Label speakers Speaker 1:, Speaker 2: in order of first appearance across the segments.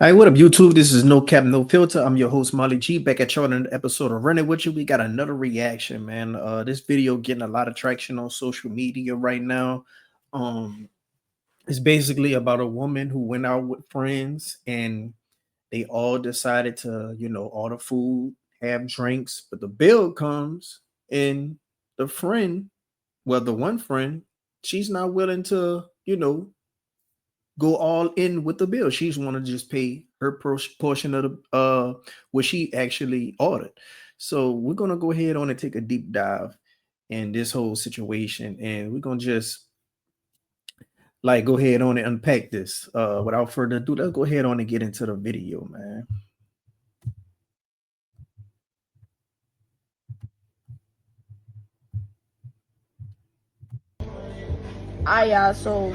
Speaker 1: Hey, what up, YouTube? This is No Cap, No Filter. I'm your host, Molly G, back at you on another episode of Running With You. We got another reaction, man. This video getting a lot of traction on social media right now. Um, it's basically about a woman who went out with friends and they all decided to, order food, have drinks, but the bill comes and the friend, well, the one friend, she's not willing to, go all in with the bill. She's want to just pay her portion of the what she actually ordered. So we're gonna go ahead on and take a deep dive in this whole situation, and we're gonna just like go ahead on and unpack this. Without further ado, let's go ahead on and get into the video, man.
Speaker 2: So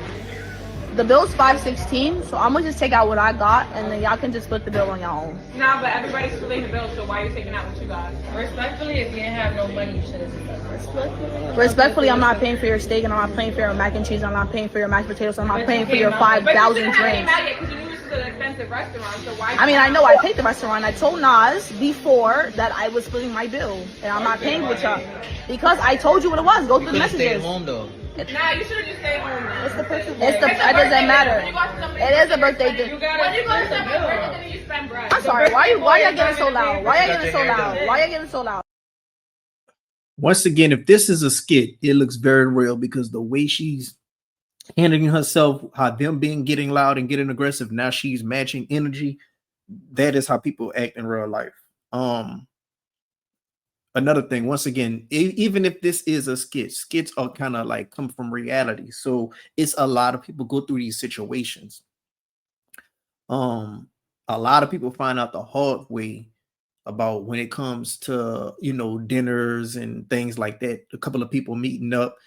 Speaker 2: the bill's $516, so I'm gonna just take out what I got, and then y'all can just split the bill on y'all own.
Speaker 3: Nah, but everybody's splitting the bill, so why are you taking out what you got?
Speaker 4: Respectfully, if you didn't have no money, you should have.
Speaker 2: Respectfully, I'm not paying for your steak, and I'm not paying for your mac and cheese, I'm not paying for your mashed potatoes, I'm not paying for your 5,000 drinks.
Speaker 3: Because you knew this was an expensive restaurant, so why?
Speaker 2: I mean, I know I paid the restaurant. I told Nas before that I was splitting my bill, and I'm not paying with y'all because I told you what it was. Go through the messages.
Speaker 4: Home though.
Speaker 3: Nah, you should have just stayed home. Man.
Speaker 2: It doesn't matter. It is a birthday gift.
Speaker 3: When you go to somebody's birthday, then you spend bread.
Speaker 2: I'm sorry. Why y'all getting so loud? Why y'all getting so loud?
Speaker 1: Once again, if this is a skit, it looks very real because the way she's handling herself, how them getting loud and getting aggressive, now she's matching energy. That is how people act in real life. Another thing, once again, even if this is a skit, skits are kind of like come from reality. So it's a lot of people go through these situations. A lot of people find out the hard way about when it comes to, dinners and things like that. A couple of people meeting up.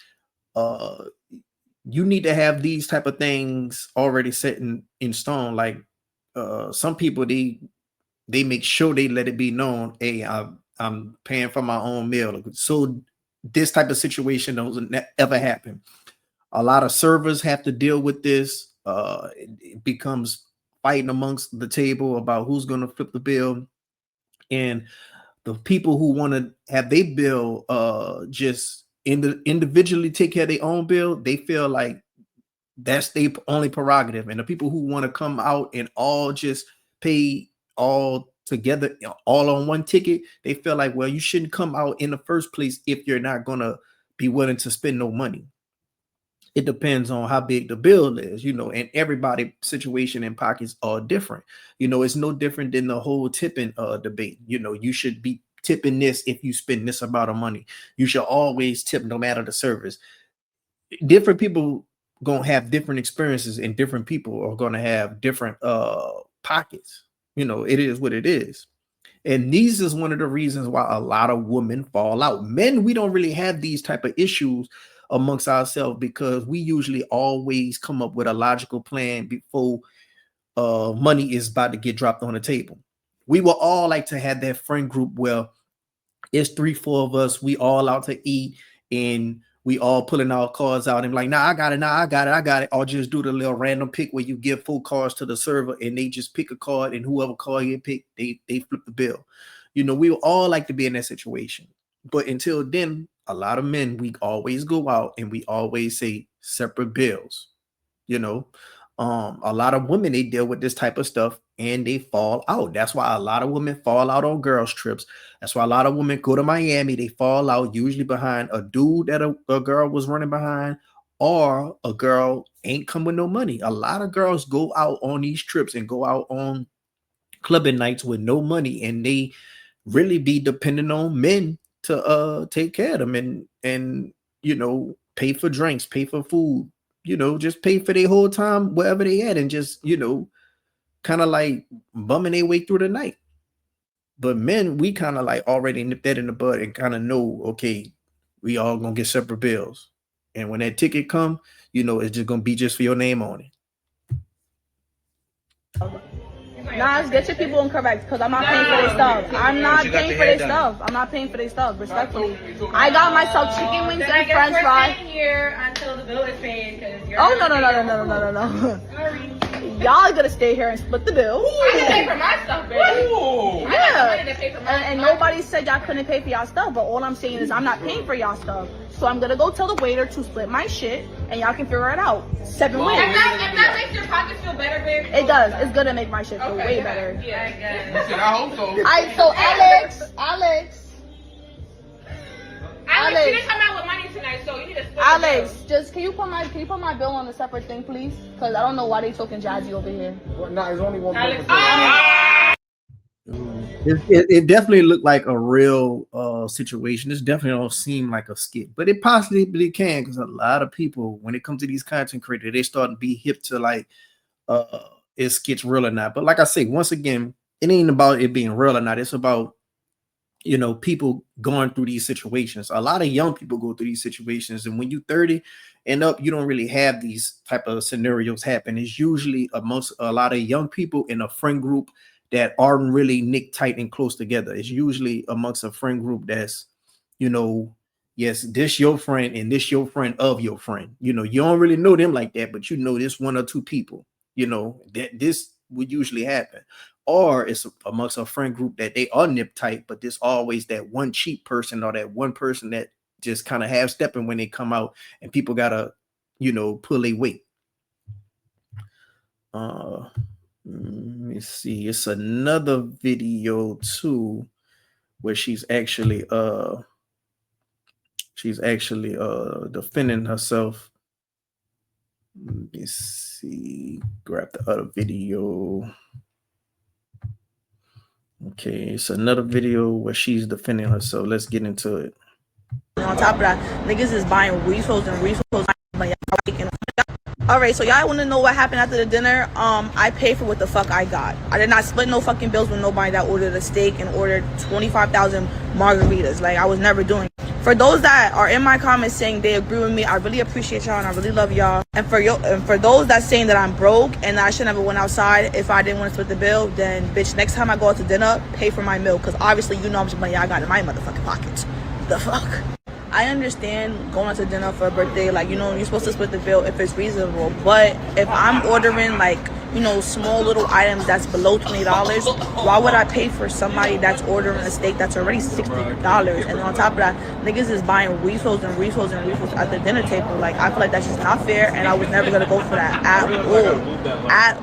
Speaker 1: You need to have these type of things already set in stone. Like some people, they make sure they let it be known, hey, I'm paying for my own meal. So this type of situation doesn't ever happen. A lot of servers have to deal with this. It becomes fighting amongst the table about who's going to flip the bill. And the people who want to have their bill just individually take care of their own bill, they feel like that's their only prerogative. And the people who want to come out and all just pay all together, all on one ticket, they feel like, well, you shouldn't come out in the first place if you're not going to be willing to spend no money. It depends on how big the bill is, and everybody's situation and pockets are different. It's no different than the whole tipping debate. You should be tipping this if you spend this amount of money. You should always tip no matter the service. Different people going to have different experiences, and different people are going to have different pockets. It is what it is. And these is one of the reasons why a lot of women fall out. Men, we don't really have these type of issues amongst ourselves because we usually always come up with a logical plan before money is about to get dropped on the table. We will all like to have that friend group where it's 3-4 of us, we all out to eat, and we all pulling our cards out and like, nah, I got it. Or just do the little random pick where you give 4 cards to the server and they just pick a card, and whoever card you pick, they flip the bill. We all like to be in that situation. But until then, a lot of men, we always go out and we always say separate bills. A lot of women, they deal with this type of stuff and they fall out. That's why a lot of women fall out on girls' trips. That's why a lot of women go to Miami. They fall out usually behind a dude that a girl was running behind, or a girl ain't come with no money. A lot of girls go out on these trips and go out on clubbing nights with no money, and they really be depending on men to take care of them and pay for drinks, pay for food, just pay for their whole time wherever they at, and just kind of like bumming their way through the night. But men, we kind of like already nip that in the bud and kind of know, okay, we all gonna get separate bills, and when that ticket come, it's just gonna be just for your name on it.
Speaker 2: Nas, get your people in correct, because I'm not paying for their stuff. I'm not paying for their stuff. Respectfully, I got myself chicken wings and French fries
Speaker 3: here until the bill is paid.
Speaker 2: Oh no.
Speaker 3: Sorry.
Speaker 2: y'all gonna stay here and split the bill.
Speaker 3: I can pay for my stuff, baby. I got the money to pay for my
Speaker 2: And nobody said y'all couldn't pay for y'all stuff, but all I'm saying is I'm not paying for y'all stuff. So I'm gonna go tell the waiter to split my shit, and y'all can figure it out. 7 wins.
Speaker 3: If that makes your pockets feel better, babe.
Speaker 2: It does. It's gonna make my shit feel way better.
Speaker 3: Yeah, I guess.
Speaker 5: Shit, I hope so.
Speaker 2: Alright, so Alex.
Speaker 3: Alex, she didn't come out with money tonight, so you need to split
Speaker 2: Alex, just can you put my bill on a separate thing, please? Cause I don't know why they talking jazzy over here.
Speaker 5: Well, nah, there's only one.
Speaker 3: Alex,
Speaker 1: It definitely looked like a real situation. This definitely don't seem like a skit, but it possibly can, because a lot of people, when it comes to these content creators, they start to be hip to like is skits real or not. But like I say, once again, it ain't about it being real or not. It's about, you know, people going through these situations. A lot of young people go through these situations, and when you 30 and up, you don't really have these type of scenarios happen. It's usually amongst a lot of young people in a friend group that aren't really knit tight and close together. It's usually amongst a friend group that's, you know, yes, this your friend and this your friend of your friend. You know, you don't really know them like that, but you know this one or two people, you know, that this would usually happen. Or it's amongst a friend group that they are nip tight, but there's always that one cheap person or that one person that just kind of half stepping when they come out, and people gotta, you know, pull a weight. Let me see. It's another video too where she's actually defending herself. Let me see. Grab the other video. Okay, it's another video where she's defending herself. Let's get into it.
Speaker 2: On top of that, niggas is buying refills and refills. All right, so y'all want to know what happened after the dinner? I paid for what the fuck I got. I did not split no fucking bills with nobody that ordered a steak and ordered 25,000 margaritas. Like, I was never doing it. For those that are in my comments saying they agree with me, I really appreciate y'all and I really love y'all. And for those that saying that I'm broke and that I should never went outside if I didn't want to split the bill, then bitch, next time I go out to dinner, pay for my meal, because obviously you know how much money I got in my motherfucking pockets. The fuck? I understand going out to dinner for a birthday, like, you know, you're supposed to split the bill if it's reasonable, but if I'm ordering, like, you know, small little items that's below $20, why would I pay for somebody that's ordering a steak that's already $60? And on top of that, niggas is buying refills and refills and refills at the dinner table. Like, I feel like that's just not fair, and I was never gonna go for that at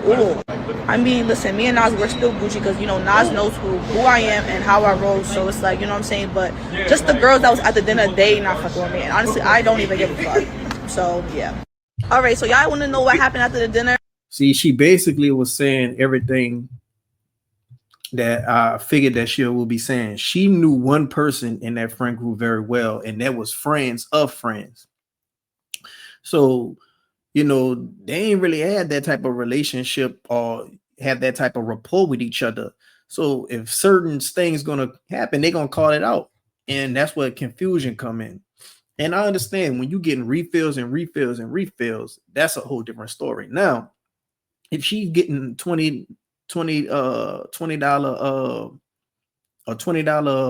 Speaker 2: all. I mean, listen, me and Nas, we're still Gucci because, you know, Nas knows who I am and how I roll, so it's like, you know what I'm saying? But just the girls that was at the dinner, they not fucking with me, and honestly, I don't even give a fuck. So, yeah. All right, so y'all want to know what happened after the dinner?
Speaker 1: See, she basically was saying everything that I figured that she will be saying. She knew one person in that friend group very well, and that was friends of friends. So, you know, they ain't really had that type of relationship or have that type of rapport with each other. So if certain things gonna happen, they're gonna call it out. And that's where confusion come in. And I understand when you getting refills and refills and refills, that's a whole different story. Now, if she's getting $20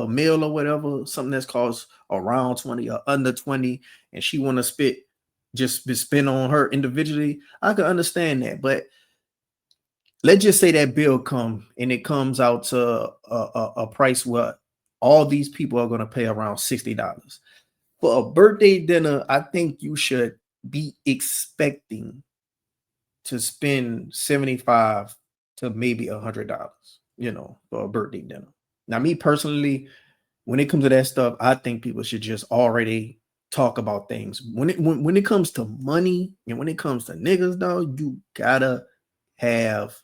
Speaker 1: meal or whatever, something that's cost around 20 or under 20, and she want to spend on her individually, I can understand that. But let's just say that bill come and it comes out to a price where all these people are going to pay around $60 for a birthday dinner. I think you should be expecting to spend $75 to maybe $100, you know, for a birthday dinner. Now, me personally, when it comes to that stuff, I think people should just already talk about things. When it comes to money and when it comes to niggas, though, you gotta have,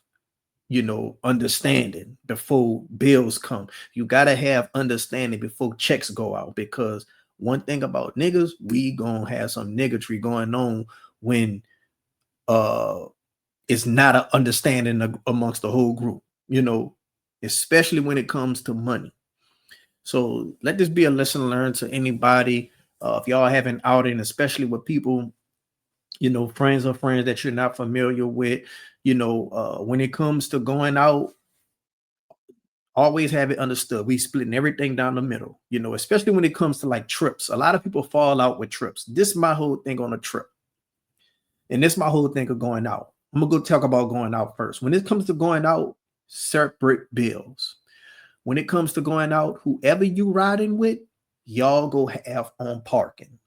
Speaker 1: you know, understanding before bills come. You gotta have understanding before checks go out, because one thing about niggas, we gonna have some niggatry going on when it's not an understanding amongst the whole group, you know, especially when it comes to money. So let this be a lesson learned to anybody. If y'all have an outing, especially with people, you know, friends or friends that you're not familiar with, you know, when it comes to going out, always have it understood. We splitting everything down the middle, you know, especially when it comes to like trips. A lot of people fall out with trips. This is my whole thing on a trip. And this is my whole thing of going out. I'm gonna go talk about going out first. When it comes to going out, separate bills. When it comes to going out, whoever you riding with, y'all go have on parking.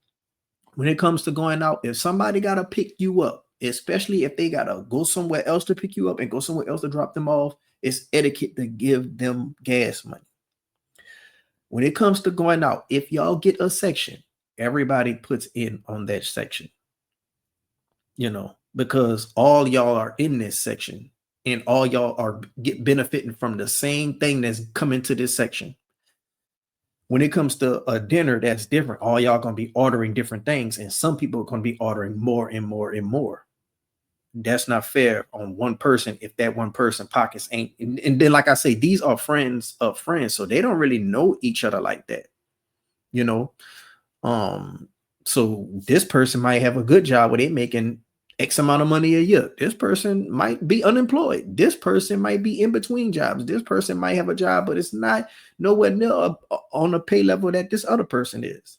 Speaker 1: When it comes to going out, if somebody gotta pick you up, especially if they gotta go somewhere else to pick you up and go somewhere else to drop them off, it's etiquette to give them gas money. When it comes to going out, if y'all get a section, everybody puts in on that section, you know, because all y'all are in this section and all y'all are benefiting from the same thing that's coming to this section. When it comes to a dinner, that's different. All y'all gonna be ordering different things, and some people are gonna be ordering more and more and more. That's not fair on one person if that one person pockets ain't. And then, like I say, these are friends of friends, so they don't really know each other like that, you know. So this person might have a good job where they making X amount of money a year. This person might be unemployed. This person might be in between jobs. This person might have a job, but it's not nowhere near on a pay level that this other person is.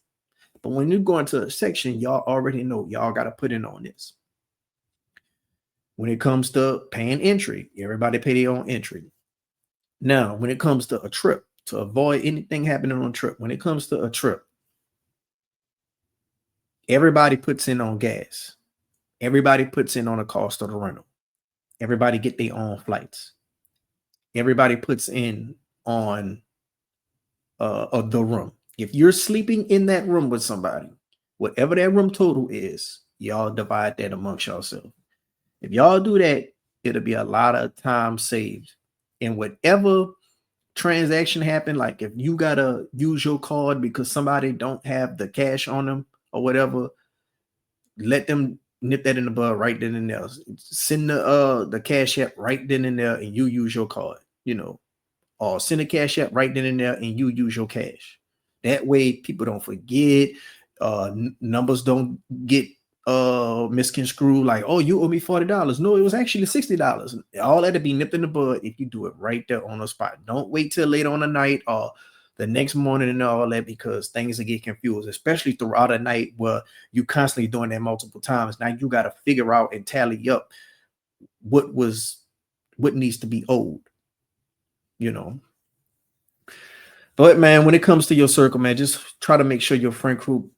Speaker 1: But when you go into a section, y'all already know y'all got to put in on this. When it comes to paying entry, everybody pay their own entry. Now, when it comes to a trip, to avoid anything happening on a trip, when it comes to a trip, everybody puts in on gas. Everybody puts in on the cost of the rental. Everybody get their own flights. Everybody puts in on of the room. If you're sleeping in that room with somebody, whatever that room total is, y'all divide that amongst yourselves. If y'all do that, it'll be a lot of time saved. And whatever transaction happen, like if you gotta use your card because somebody don't have the cash on them or whatever, let them nip that in the bud right then and there. Send the cash app right then and there, and you use your card, you know, or send a cash app right then and there, and you use your cash. That way, people don't forget. Numbers don't get misconstrued. Like, oh, you owe me $40. No, it was actually $60. All that to be nipped in the bud if you do it right there on the spot. Don't wait till later on the night or the next morning and all that, because things will get confused, especially throughout a night where you constantly doing that multiple times. Now you got to figure out and tally up what needs to be owed, you know. But man, when it comes to your circle, man, just try to make sure your friend group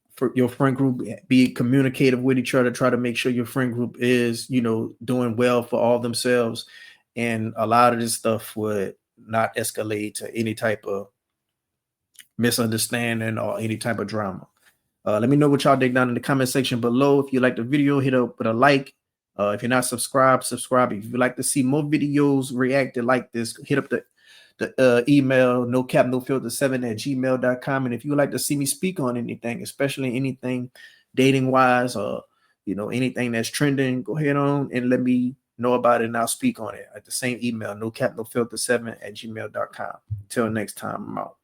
Speaker 1: be communicative with each other. Try to make sure your friend group is, you know, doing well for all themselves, and a lot of this stuff would not escalate to any type of misunderstanding or any type of drama. Let me know what y'all dig down in the comment section below. If you like the video, hit up with a like. If you're not subscribed, subscribe. If you'd like to see more videos reacted like this, hit up the email nocapnofilter7@gmail.com. And if you would like to see me speak on anything, especially anything dating wise or, you know, anything that's trending, go ahead on and let me know about it, and I'll speak on it at the same email, nocapnofilter7@gmail.com. Until next time, I'm out.